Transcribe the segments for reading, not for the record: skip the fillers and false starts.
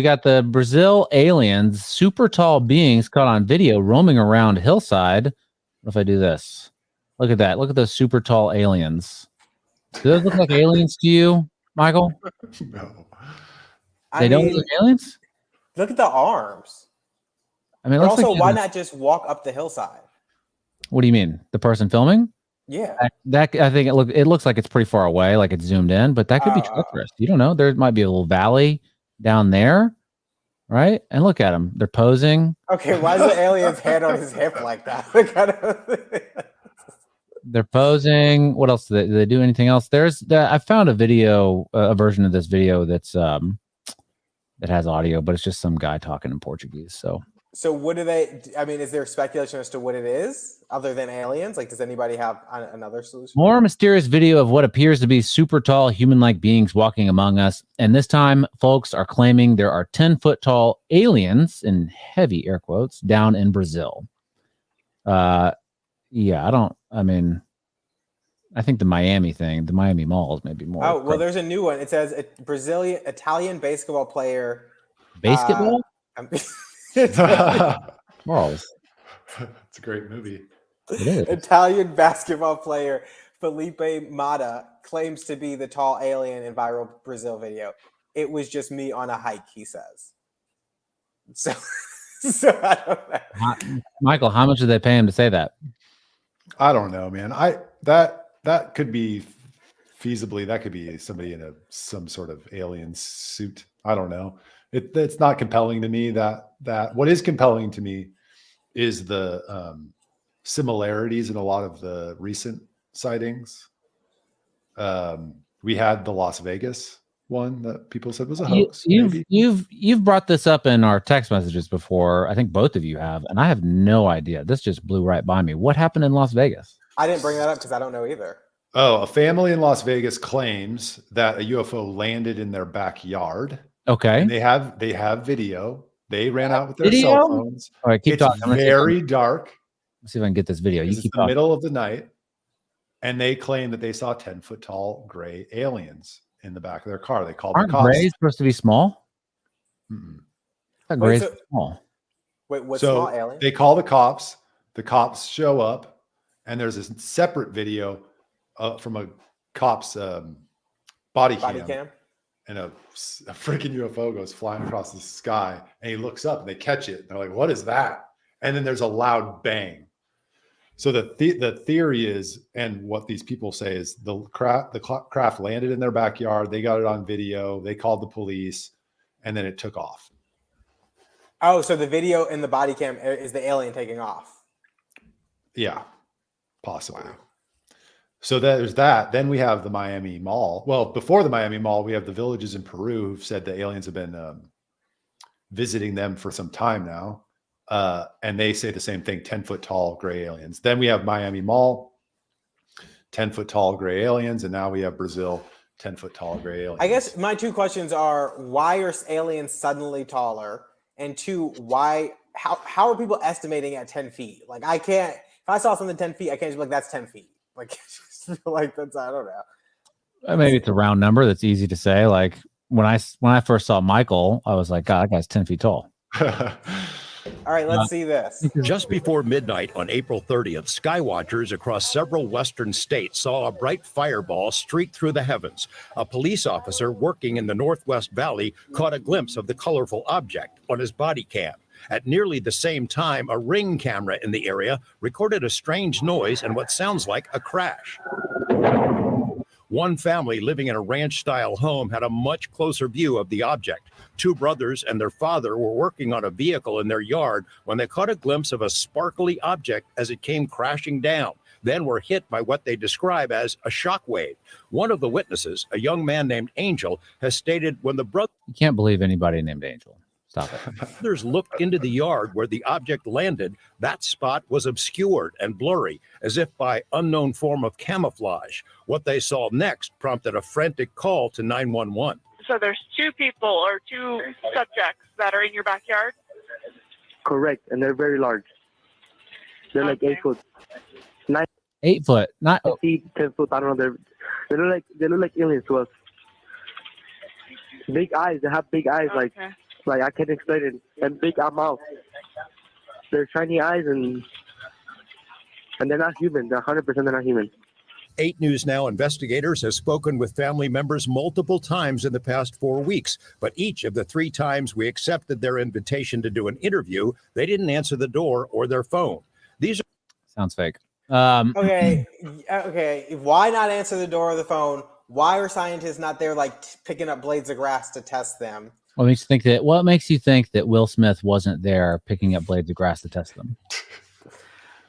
We got the Brazil aliens, super tall beings caught on video roaming around hillside. What if I do this? Look at that. Look at those super tall aliens. Do those look like aliens to you, Michael? No. They don't look like aliens? Look at the arms. I mean, but also, why not just walk up the hillside? What do you mean? The person filming? Yeah. That I think it looks like it's pretty far away, like it's zoomed in, but that could be treacherous. You don't know. There might be a little valley down there, right? And look at them. They're posing. Okay, why is the alien's head on his hip like that? They're posing. What else do they do? Anything else? I found a video, a version of this video that's that has audio, but it's just some guy talking in Portuguese. So what do they? I mean, is there speculation as to what it is other than aliens? Like, does anybody have another solution? More mysterious video of what appears to be super tall human-like beings walking among us, and this time, folks are claiming there are 10-foot tall aliens in heavy air quotes down in Brazil. Yeah, I think the Miami thing, the Miami malls, maybe more. Oh, well, there's a new one. It says Italian basketball player. Basketball? Balls. It's a great movie. It is. Italian basketball player Felipe Mata claims to be the tall alien in viral Brazil video. It was just me on a hike, he says. So I don't know. Michael, how much did they pay him to say that? I don't know, man. That could be feasibly. That could be somebody in some sort of alien suit. I don't know. It's not compelling to me. That what is compelling to me is the similarities in a lot of the recent sightings. We had the Las Vegas one that people said was a hoax. You've brought this up in our text messages before. I think both of you have, and I have no idea. This just blew right by me. What happened in Las Vegas? I didn't bring that up because I don't know either. Oh, a family in Las Vegas claims that a UFO landed in their backyard. Okay. And they have video. They ran out with their cell phones. All right, keep talking. It's very dark. Let's see if I can get this video. It's the middle of the night, and they claim that they saw 10-foot tall gray aliens in the back of their car. They called the cops. Aren't grays supposed to be small? Grays small. Wait, what's small alien? They call the cops. The cops show up, and there's a separate video from a cop's body cam. And a freaking UFO goes flying across the sky, and he looks up, and they catch it. And they're like, "What is that?" And then there's a loud bang. So the theory is, and what these people say is, the craft landed in their backyard. They got it on video. They called the police, and then it took off. Oh, so the video in the body cam is the alien taking off? Yeah, possibly. Wow. So there's that. Then we have the Miami Mall. Well, before the Miami Mall, we have the villages in Peru who've said the aliens have been visiting them for some time now. And they say the same thing, 10-foot tall gray aliens. Then we have Miami Mall, 10-foot tall gray aliens. And now we have Brazil, 10-foot tall gray aliens. I guess my two questions are, why are aliens suddenly taller? And two, how are people estimating at 10 feet? Like, I can't, if I saw something 10 feet, I can't just be like, that's 10 feet. Like, like that's, I don't know. Maybe it's a round number that's easy to say. Like when I first saw Michael, I was like, God, that guy's 10 feet tall. All right, let's see this. Just before midnight on April 30th, skywatchers across several western states saw a bright fireball streak through the heavens. A police officer working in the Northwest Valley caught a glimpse of the colorful object on his body cam. At nearly the same time, a Ring camera in the area recorded a strange noise and what sounds like a crash. One family living in a ranch-style home had a much closer view of the object. Two brothers and their father were working on a vehicle in their yard when they caught a glimpse of a sparkly object as it came crashing down, then were hit by what they describe as a shockwave. One of the witnesses, a young man named Angel, has stated when the brothers... You can't believe anybody named Angel. Stop it. Brothers looked into the yard where the object landed. That spot was obscured and blurry, as if by unknown form of camouflage. What they saw next prompted a frantic call to 911. So there's two people or two subjects that are in your backyard? Correct, and they're very large. They're like 8 foot. 8 foot, not 10 foot. I don't know. They look like aliens to us. Big eyes. They have big eyes, like Like, I can't explain it. And big mouth. They're shiny eyes, and they're not human. They're 100% they're not human. 8 News Now investigators have spoken with family members multiple times in the past 4 weeks, but each of the 3 times we accepted their invitation to do an interview, they didn't answer the door or their phone. These Sounds fake. Okay. Why not answer the door or the phone? Why are scientists not there, like picking up blades of grass to test them? What makes you think that Will Smith wasn't there picking up blades of grass to test them?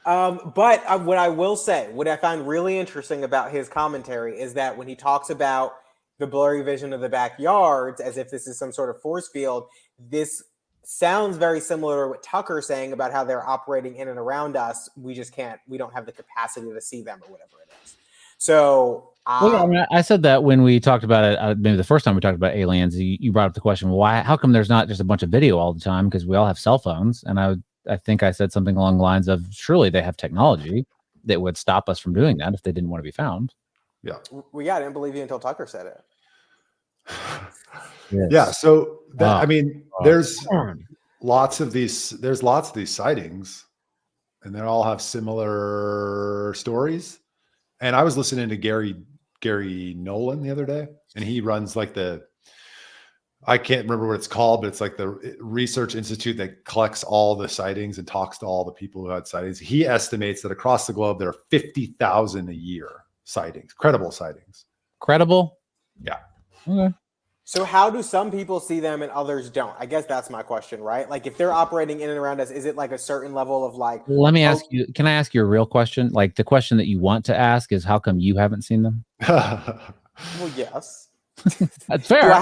But what I will say, what I find really interesting about his commentary is that when he talks about the blurry vision of the backyards as if this is some sort of force field, this sounds very similar to what Tucker's saying about how they're operating in and around us. We don't have the capacity to see them or whatever it is. So I said that when we talked about it, maybe the first time we talked about aliens, you brought up the question, how come there's not just a bunch of video all the time? Because we all have cell phones. And I think I said something along the lines of, surely they have technology that would stop us from doing that if they didn't want to be found. Yeah. I didn't believe you until Tucker said it. Yes. Yeah. So there's lots of these sightings, and they all have similar stories. And I was listening to Gary Nolan the other day, and he runs like I can't remember what it's called, but it's like the research institute that collects all the sightings and talks to all the people who had sightings. He estimates that across the globe, there are 50,000 a year sightings, credible sightings. Credible? Yeah. Okay. So how do some people see them and others don't? I guess that's my question, right? Like if they're operating in and around us, is it like a certain level of like... Let me ask you, can I ask you a real question? Like the question that you want to ask is how come you haven't seen them? Well, yes. That's fair.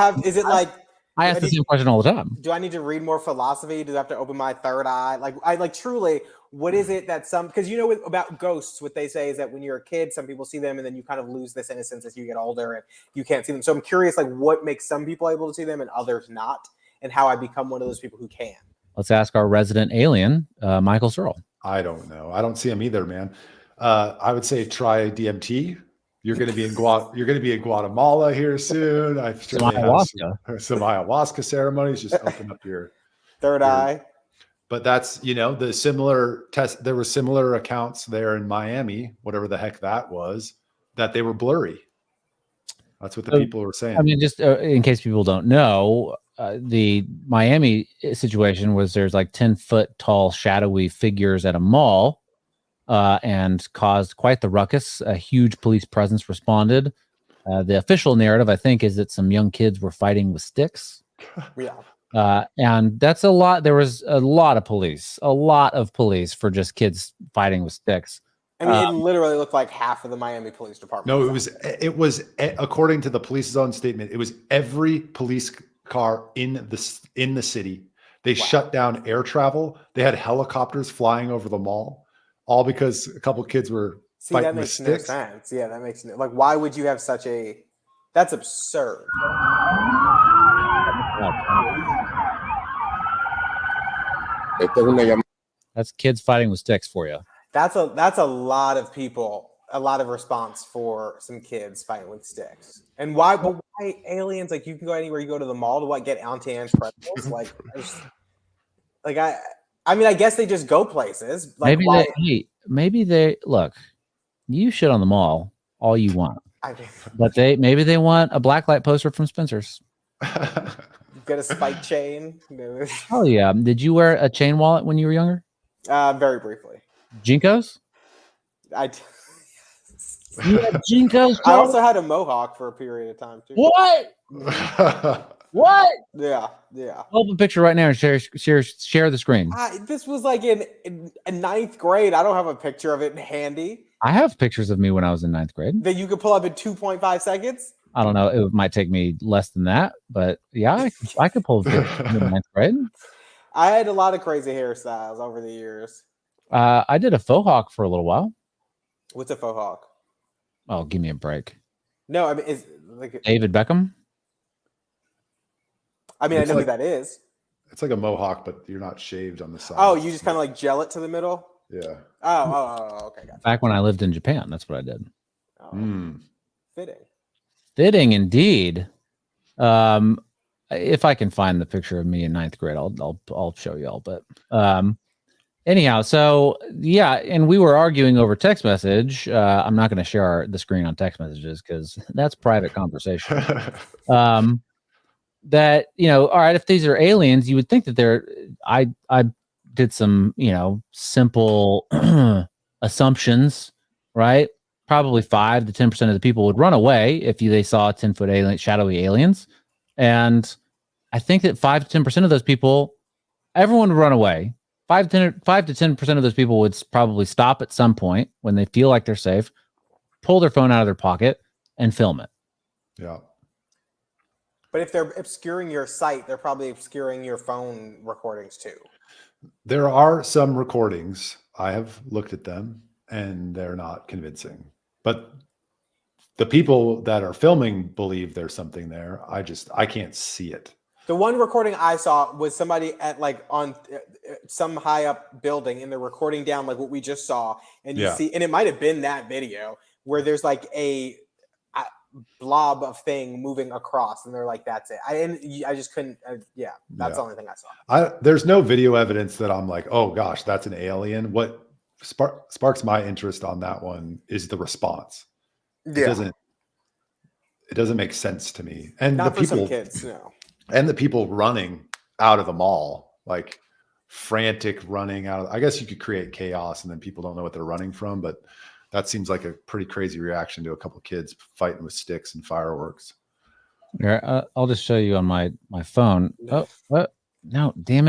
I ask the same question all the time. Do I need to read more philosophy? Do I have to open my third eye? Like truly, what is it that because about ghosts, what they say is that when you're a kid, some people see them and then you kind of lose this innocence as you get older and you can't see them. So I'm curious, like what makes some people able to see them and others not, and how I become one of those people who can. Let's ask our resident alien, Michael Searle. I don't know. I don't see them either, man. I would say try DMT. You're going to be in Guatemala here soon. Some ayahuasca ceremonies. Just open up your third eye. But that's the similar test. There were similar accounts there in Miami, whatever the heck that was, that they were blurry. That's what the people were saying. I mean, just in case people don't know, the Miami situation was there's like 10-foot tall shadowy figures at a mall. And caused quite the ruckus. A huge police presence responded. The official narrative, I think, is that some young kids were fighting with sticks. Yeah. And that's a lot. There was a lot of police for just kids fighting with sticks. I mean, it literally looked like half of the Miami Police Department. No, it was according to the police's own statement, it was every police car in the city. They shut down air travel. They had helicopters flying over the mall. All because a couple kids were fighting with sticks. No sense. Yeah, that makes no. Like, why would you have such a? That's absurd. That's kids fighting with sticks for you. That's a lot of people. A lot of response for some kids fighting with sticks. And why? But why aliens? Like, you can go anywhere. You go to the mall to get Auntie Anne's pretzels. I mean, I guess they just go places. Like, maybe they look. You shit on the mall all you want, but maybe they want a blacklight poster from Spencer's. Get a spike chain. Oh yeah! Did you wear a chain wallet when you were younger? Very briefly. Jinkos. You had Jinkos. I also had a mohawk for a period of time too. What? What? Yeah. Pull up a picture right now and share the screen. This was like in ninth grade. I don't have a picture of it handy. I have pictures of me when I was in ninth grade. That you could pull up in 2.5 seconds? I don't know. It might take me less than that, but yeah, I could pull a picture in ninth grade. I had a lot of crazy hairstyles over the years. I did a faux hawk for a little while. What's a faux hawk? Oh, give me a break. No, I mean, is like David Beckham? I mean, I know who that is. It's like a mohawk, but you're not shaved on the side. Oh, you just kind of like gel it to the middle? Yeah. Oh, okay. Gotcha. Back when I lived in Japan, that's what I did. Oh, Fitting indeed. if I can find the picture of me in 9th grade, I'll show y'all. But anyhow, so yeah, and we were arguing over text message. I'm not going to share the screen on text messages because that's private conversation. That, you know, all right, if these are aliens, you would think that they're. I did some, you know, simple assumptions, right? Probably 5 to 10% of the people would run away if they saw 10-foot alien, shadowy aliens, and I think that 5 to 10% of those people, everyone would run away. 5 to 10% of those people would probably stop at some point when they feel like they're safe, pull their phone out of their pocket, and film it. Yeah. But if they're obscuring your sight, they're probably obscuring your phone recordings too. There are some recordings. I have looked at them and they're not convincing. But the people that are filming believe there's something there. I can't see it. The one recording I saw was somebody at like on some high up building, and they're recording down like what we just saw, and you see, and it might have been that video where there's like a blob of thing moving across, and they're like, "That's it." I just couldn't. That's the only thing I saw. There's no video evidence that I'm like, "Oh gosh, that's an alien." What sparks my interest on that one is the response. It doesn't make sense to me, and not the for people, some kids, no. And the people running out of the mall, like frantic running out. I guess you could create chaos, and then people don't know what they're running from, but. That seems like a pretty crazy reaction to a couple of kids fighting with sticks and fireworks. Here, I'll just show you on my phone. No. Oh, no, damn it.